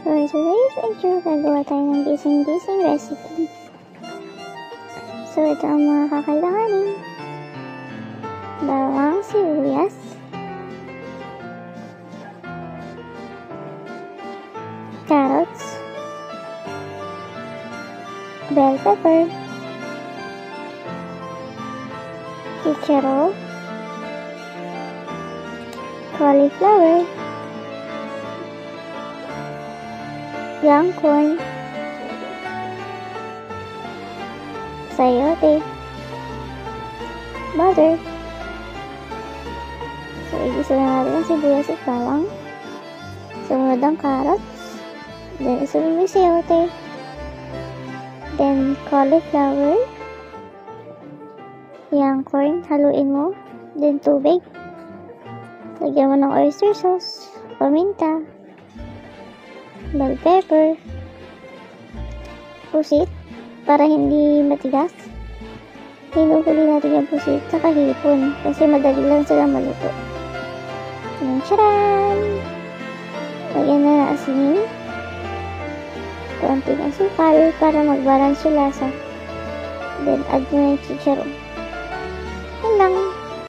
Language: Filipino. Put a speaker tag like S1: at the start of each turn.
S1: For today's video, gagawa tayo ng gising-gising recipe. So, ito ang mga kakailanganin. Bawang sibuyas, carrots, bell pepper, chicharo, cauliflower, young corn, sayote, butter. So, igisa na natin ang sibuyas at bawang. Sumunod ang carrots. Then, isunod mo yung sayote. Then, cauliflower. Young corn, haluin mo. Then, tubig. Lagyan mo ng oyster sauce, paminta, bell pepper, pusit, para hindi matigas. Hinuhuli natin yung pusit sa kahipon kasi madali lang silang maluto. Ayan, charan! Lagyan na ng asin, konting asukal para mag-balance yung lasa. Then, add mo na yung chicharo. Yan lang.